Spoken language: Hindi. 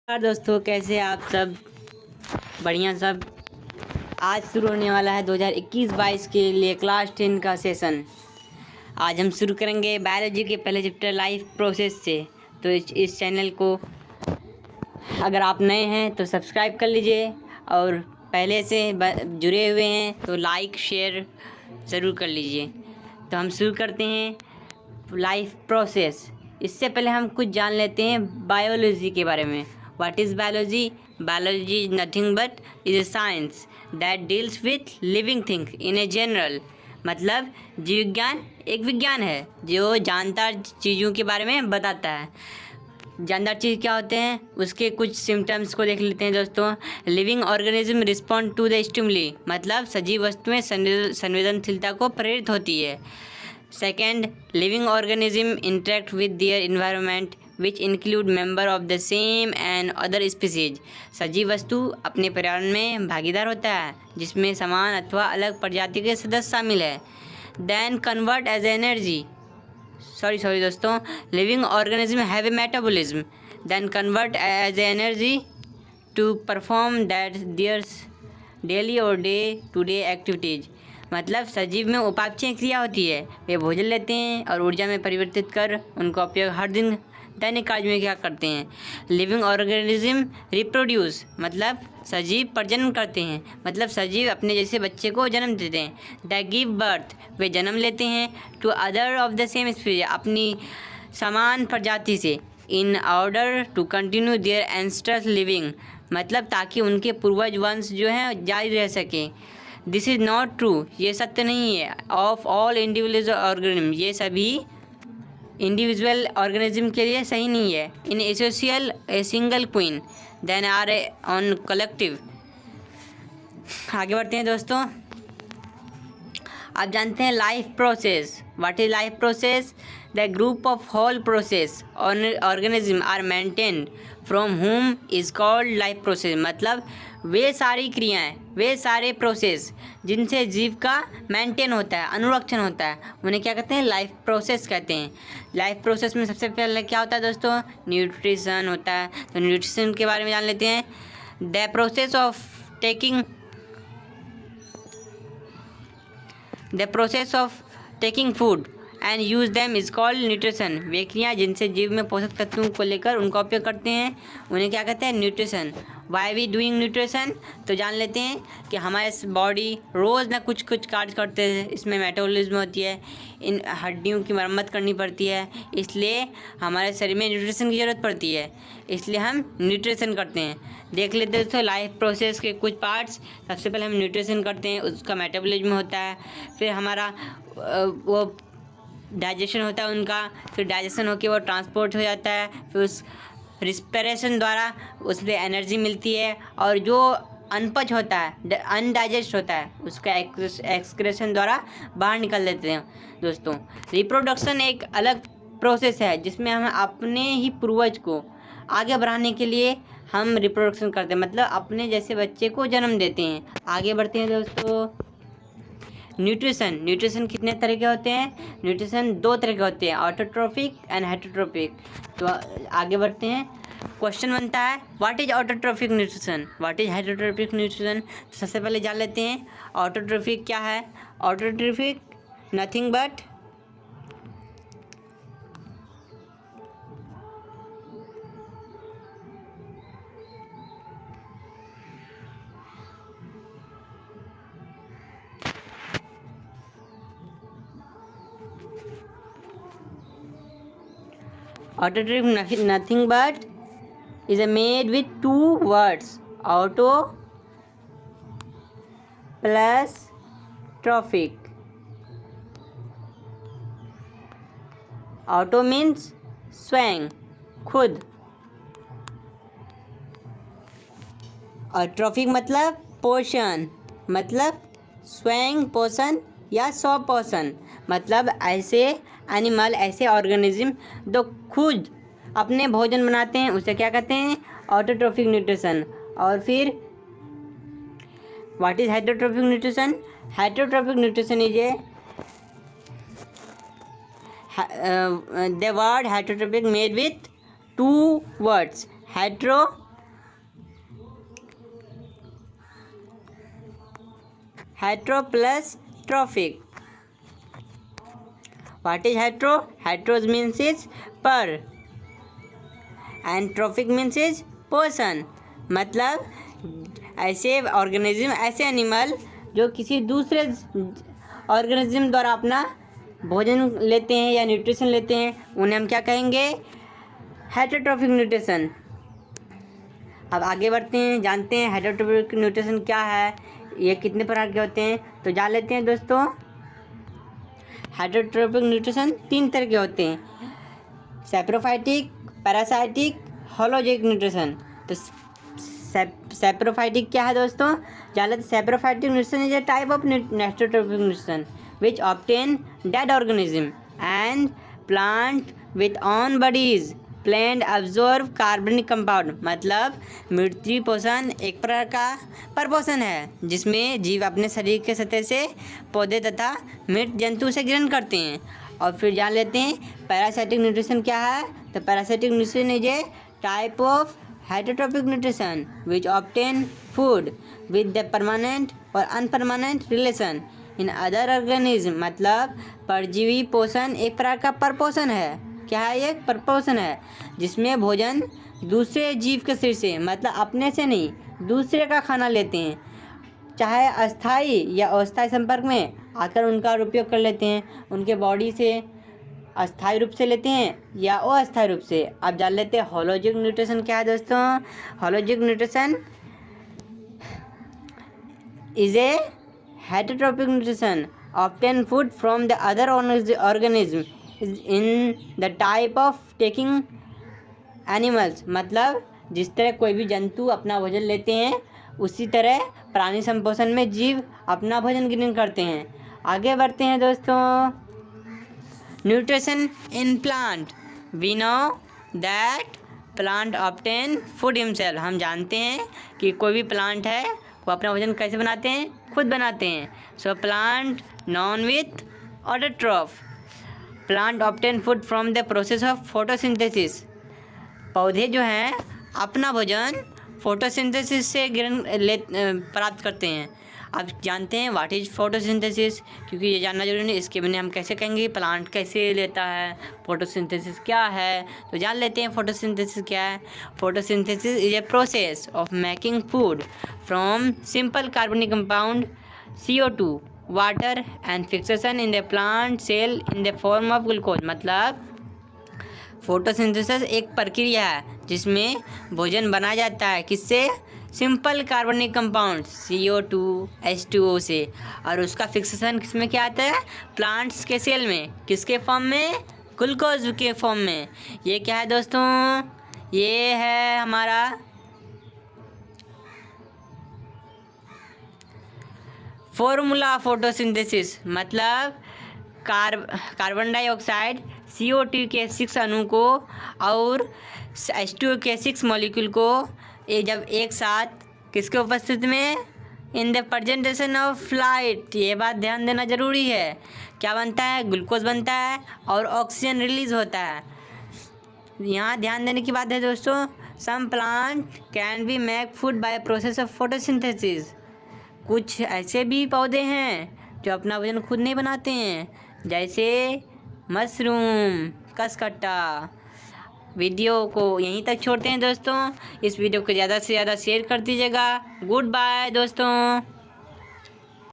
नमस्कार दोस्तों, कैसे आप सब? बढ़िया सब। आज शुरू होने वाला है 2021-22 के लिए क्लास 10 का सेशन। आज हम शुरू करेंगे बायोलॉजी के पहले चैप्टर लाइफ प्रोसेस से। तो इस चैनल को अगर आप नए हैं तो सब्सक्राइब कर लीजिए, और पहले से जुड़े हुए हैं तो लाइक शेयर ज़रूर कर लीजिए। तो हम शुरू करते हैं लाइफ प्रोसेस। इससे पहले हम कुछ जान लेते हैं बायोलॉजी के बारे में। What is biology? Biology is nothing but is a science that deals with living things in a general। मतलब जीव विज्ञान एक विज्ञान है जो जानदार चीज़ों के बारे में बताता है। जानदार चीज़ क्या होते हैं, उसके कुछ सिम्टम्स को देख लेते हैं दोस्तों। Living organism respond to the stimuli, मतलब सजीव वस्तुएं संवेदनशीलता को प्रेरित होती है। Second, living organism interact with their environment which include member of the same and other species. सजीव वस्तु अपने पर्यावरण में भागीदार होता है जिसमें समान अथवा अलग प्रजाति के सदस्य शामिल है। Then convert as energy sorry दोस्तों, living organism have a metabolism then convert as energy to perform that theirs daily or day to day activities. मतलब सजीव में उपापचय क्रिया होती है, वे भोजन लेते हैं और ऊर्जा में परिवर्तित कर उनका उपयोग हर दिन दैनिक कार्य में क्या करते हैं। लिविंग ऑर्गेनिज्म रिप्रोड्यूस, मतलब सजीव प्रजनन करते हैं, मतलब सजीव अपने जैसे बच्चे को जन्म देते हैं। द गिव बर्थ, वे जन्म लेते हैं to other of the same species, अपनी समान प्रजाति से। In order to continue their ancestors living, मतलब ताकि उनके पूर्वज वंश जो हैं जारी रह सके। दिस इज़ नॉट ट्रू, ये सत्य नहीं है। ऑफ ऑल इंडिविजुअल ऑर्गेनिज्म, ये सभी इंडिविजुअल ऑर्गेनिज्म के लिए सही नहीं है। In asocial a single queen then are a on collective. आगे बढ़ते हैं दोस्तों। आप जानते हैं life process. What is life process? The group of whole process organism are maintained from whom is called life process. मतलब वे सारी क्रियाएं, वे सारे प्रोसेस जिनसे जीव का मेंटेन होता है, अनुरक्षण होता है, उन्हें क्या कहते हैं? लाइफ प्रोसेस कहते हैं। लाइफ प्रोसेस में सबसे पहले क्या होता है दोस्तों? न्यूट्रिशन होता है। तो न्यूट्रिशन के बारे में जान लेते हैं। The process of taking food and use them is called nutrition. वे क्रियाएं जिनसे जीव में पोषक तत्वों को लेकर उनका उपयोग करते हैं, उन्हें क्या कहते हैं? Nutrition. Why we doing nutrition? तो जान लेते हैं कि हमारे बॉडी रोज़ ना कुछ कार्य करते हैं, इसमें मेटाबॉलिज्म होती है, इन हड्डियों की मरम्मत करनी पड़ती है, इसलिए हमारे शरीर में न्यूट्रिशन की ज़रूरत पड़ती है, इसलिए हम न्यूट्रिशन करते हैं। देख लेते हैं दोस्तों लाइफ प्रोसेस के कुछ पार्ट्स। सबसे पहले हम न्यूट्रिशन करते हैं, उसका मेटाबॉलिज्म होता है, फिर हमारा वो डाइजेशन होता है उनका, फिर डाइजेशन होकर वो ट्रांसपोर्ट हो जाता है, फिर उस रिस्पिरेशन द्वारा उसमें एनर्जी मिलती है, और जो अनपच होता है, अनडाइजेस्ट होता है, उसका एक्सक्रेशन द्वारा बाहर निकल देते हैं दोस्तों। रिप्रोडक्शन एक अलग प्रोसेस है जिसमें हम अपने ही पूर्वज को आगे बढ़ाने के लिए हम रिप्रोडक्शन करते हैं, मतलब अपने जैसे बच्चे को जन्म देते हैं। आगे बढ़ते हैं दोस्तों। न्यूट्रिशन कितने तरह के होते हैं? न्यूट्रिशन दो तरह के होते हैं, ऑटोट्रोफिक एंड हेटरोट्रोफिक। तो आगे बढ़ते हैं। क्वेश्चन बनता है what is autotrophic nutrition, what is heterotrophic nutrition. सबसे पहले जान लेते हैं ऑटोट्रोफिक क्या है। Autotrophic nothing but autotrophic nothing but is made with two words, auto plus trophic। auto means स्वयं, खुद, और ट्रॉफिक मतलब पोषण, मतलब स्वयं पोषण या स्वपोषण। मतलब ऐसे एनिमल, ऐसे ऑर्गेनिज्म जो खुद अपने भोजन बनाते हैं, उसे क्या कहते हैं? Autotrophic nutrition. और फिर what is heterotrophic nutrition? Heterotrophic nutrition is a the word heterotropic made with two words, hetero hetero plus trophic. What is hetero? Heteros means is पर and trophic means is portion. मतलब ऐसे ऑर्गेनिज्म, ऐसे एनिमल जो किसी दूसरे ऑर्गेनिज्म द्वारा अपना भोजन लेते हैं या न्यूट्रिशन लेते हैं, उन्हें हम क्या कहेंगे? Heterotrophic nutrition. अब आगे बढ़ते हैं, जानते हैं हेटेरोट्रॉफिक न्यूट्रिशन क्या है, ये कितने प्रकार के होते हैं। तो जान लेते हैं दोस्तों। हेटेरोट्रॉफिक न्यूट्रिशन 3 तरह के होते हैं, सैप्रोफाइटिक, पैरासाइटिक, होलोजिक न्यूट्रिशन। तो सैप्रोफाइटिक क्या है दोस्तों? जान लेते हैं। Saprophytic nutrition is a type of heterotrophic nutrition which obtain dead organism and plant with own bodies plant absorb carbonic compound। मतलब मृत्यु पोषण एक प्रकार का परपोषण है जिसमें जीव अपने शरीर के सतह से पौधे तथा मृत जंतु से ग्रहण करते हैं। और फिर जान लेते हैं पैरासाइटिक न्यूट्रिशन क्या है। तो parasitic nutrition is A type of heterotrophic nutrition which obtain food with the permanent और अनपरमानेंट रिलेशन इन अदर ऑर्गेनिज्म। मतलब परजीवी पोषण एक प्रकार का परपोषण है। क्या है? ये परपोषण है जिसमें भोजन दूसरे जीव के शरीर से, मतलब अपने से नहीं, दूसरे का खाना लेते हैं, चाहे अस्थाई या अस्थाई संपर्क में आकर उनका उपयोग कर लेते हैं, उनके बॉडी से अस्थाई रूप से लेते हैं या अस्थाई रूप से। अब जान लेते हैं होलोजिक न्यूट्रिशन क्या है दोस्तों। Holozoic nutrition is a heterotropic nutrition obtain food from the other organism in the type of taking animals। मतलब जिस तरह कोई भी जंतु अपना भोजन लेते हैं उसी तरह प्राणी संपोषण में जीव अपना भोजन ग्रहण करते हैं। आगे बढ़ते हैं दोस्तों। Nutrition in plant. We know that plant obtain food himself. हम जानते हैं कि कोई भी प्लांट है वो अपना भोजन कैसे बनाते हैं? खुद बनाते हैं। So plant known with autotroph. Plant obtain food from the process of photosynthesis. पौधे जो हैं अपना भोजन फोटोसिंथेसिस से प्राप्त करते हैं। अब जानते हैं व्हाट इज फोटोसिंथेसिस, क्योंकि ये जानना जरूरी है। इसके बिना हम कैसे कहेंगे प्लांट कैसे लेता है, फोटोसिंथेसिस क्या है। तो जान लेते हैं फोटोसिंथेसिस क्या है। Photosynthesis is a process of making food from simple कार्बनिक compound CO2 water and fixation in the plant cell in the form of glucose. मतलब फोटोसिंथेसिस एक प्रक्रिया है जिसमें भोजन बनाया जाता है किससे? सिंपल कार्बनिक कंपाउंड CO2 H2O से, और उसका फिक्सेशन किसमें क्या आता है? प्लांट्स के सेल में। किसके फॉर्म में? ग्लूकोज के फॉर्म में। ये क्या है दोस्तों? ये है हमारा फॉर्मूला फोटोसिंथेसिस। मतलब कार्बन डाइऑक्साइड CO2 के 6 अणु को और H2O के 6 मॉलिक्यूल को ये जब एक साथ किसके उपस्थिति में? In the presentation of light. ये बात ध्यान देना जरूरी है। क्या बनता है? ग्लूकोज बनता है और ऑक्सीजन रिलीज होता है। यहाँ ध्यान देने की बात है दोस्तों। Some plant can be make food by process of photosynthesis. कुछ ऐसे भी पौधे हैं जो अपना भोजन खुद नहीं बनाते हैं, जैसे मशरूम, कसकट्टा। वीडियो को यहीं तक छोड़ते हैं दोस्तों। इस वीडियो को ज़्यादा से ज़्यादा शेयर कर दीजिएगा। गुड बाय दोस्तों।